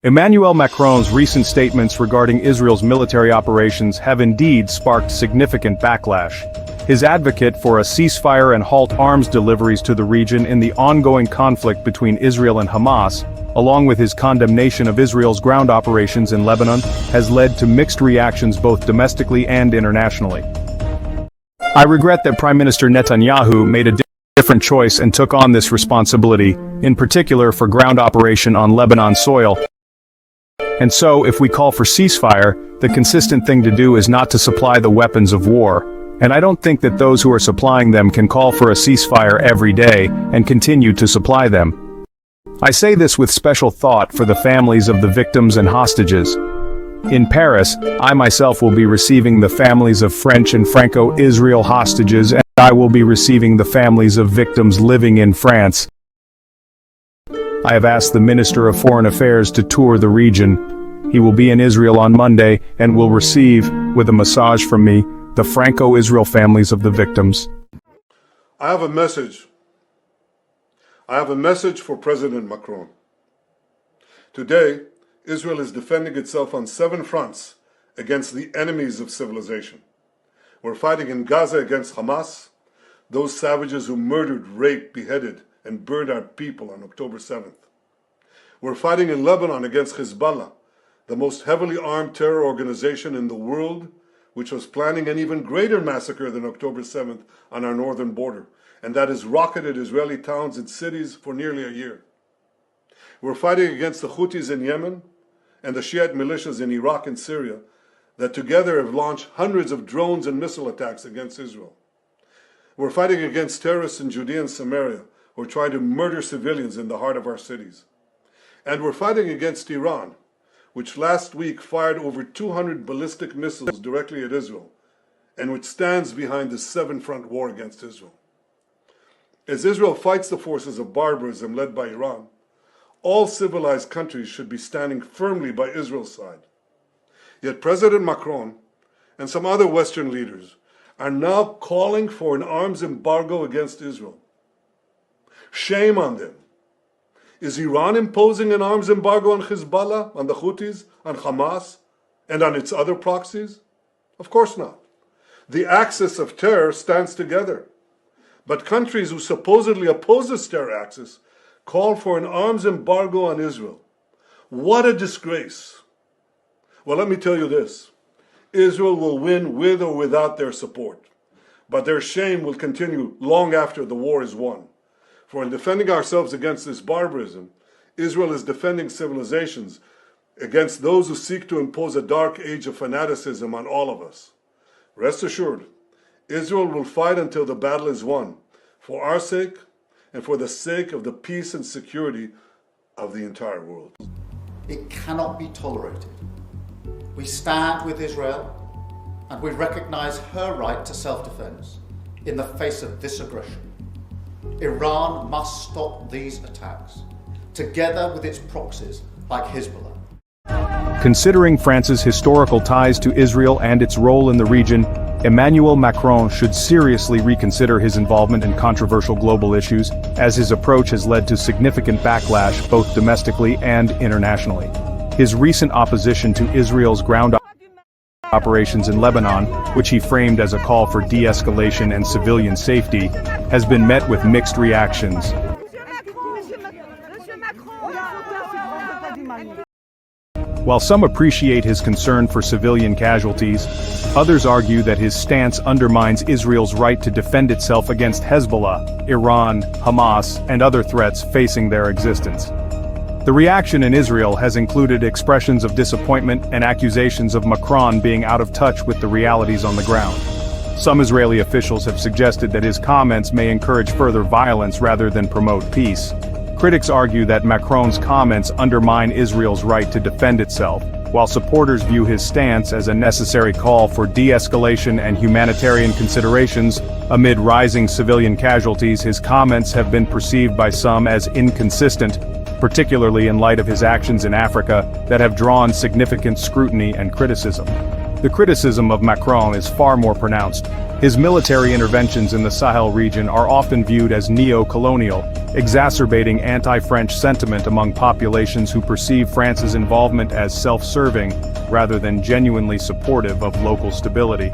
Emmanuel Macron's recent statements regarding Israel's military operations have indeed sparked significant backlash. His advocate for a ceasefire and halt arms deliveries to the region in the ongoing conflict between Israel and Hamas, along with his condemnation of Israel's ground operations in Lebanon, has led to mixed reactions both domestically and internationally. I regret that Prime Minister Netanyahu made a different choice and took on this responsibility, in particular for ground operation on Lebanon soil. And so, if we call for ceasefire, the consistent thing to do is not to supply the weapons of war. And I don't think that those who are supplying them can call for a ceasefire every day and continue to supply them. I say this with special thought for the families of the victims and hostages. In Paris, I myself will be receiving the families of French and Franco-Israel hostages, and I will be receiving the families of victims living in France. I have asked the Minister of Foreign Affairs to tour the region. He will be in Israel on Monday and will receive, with a massage from me, the Franco-Israel families of the victims. I have a message. I have a message for President Macron. Today, Israel is defending itself on 7 fronts against the enemies of civilization. We're fighting in Gaza against Hamas, those savages who murdered, raped, beheaded, and burned our people on October 7th. We're fighting in Lebanon against Hezbollah, the most heavily armed terror organization in the world, which was planning an even greater massacre than October 7th on our northern border, and that has rocketed Israeli towns and cities for nearly a year. We're fighting against the Houthis in Yemen and the Shiite militias in Iraq and Syria that together have launched hundreds of drones and missile attacks against Israel. We're fighting against terrorists in Judea and Samaria who are trying to murder civilians in the heart of our cities. And we're fighting against Iran, which last week fired over 200 ballistic missiles directly at Israel, and which stands behind the 7-front war against Israel. As Israel fights the forces of barbarism led by Iran, all civilized countries should be standing firmly by Israel's side. Yet President Macron and some other Western leaders are now calling for an arms embargo against Israel. Shame on them. Is Iran imposing an arms embargo on Hezbollah, on the Houthis, on Hamas, and on its other proxies? Of course not. The axis of terror stands together. But countries who supposedly oppose this terror axis call for an arms embargo on Israel. What a disgrace. Well, let me tell you this. Israel will win with or without their support. But their shame will continue long after the war is won. For in defending ourselves against this barbarism, Israel is defending civilizations against those who seek to impose a dark age of fanaticism on all of us. Rest assured, Israel will fight until the battle is won, for our sake and for the sake of the peace and security of the entire world. It cannot be tolerated. We stand with Israel and we recognize her right to self-defense in the face of this aggression. Iran must stop these attacks, together with its proxies like Hezbollah. Considering France's historical ties to Israel and its role in the region, Emmanuel Macron should seriously reconsider his involvement in controversial global issues, as his approach has led to significant backlash both domestically and internationally. His recent opposition to Israel's ground operations in Lebanon, which he framed as a call for de-escalation and civilian safety, has been met with mixed reactions. While some appreciate his concern for civilian casualties, others argue that his stance undermines Israel's right to defend itself against Hezbollah, Iran, Hamas, and other threats facing their existence. The reaction in Israel has included expressions of disappointment and accusations of Macron being out of touch with the realities on the ground. Some Israeli officials have suggested that his comments may encourage further violence rather than promote peace. Critics argue that Macron's comments undermine Israel's right to defend itself, while supporters view his stance as a necessary call for de-escalation and humanitarian considerations. Amid rising civilian casualties, his comments have been perceived by some as inconsistent, particularly in light of his actions in Africa that have drawn significant scrutiny and criticism. The criticism of Macron is far more pronounced. His military interventions in the Sahel region are often viewed as neo-colonial, exacerbating anti-French sentiment among populations who perceive France's involvement as self-serving, rather than genuinely supportive of local stability.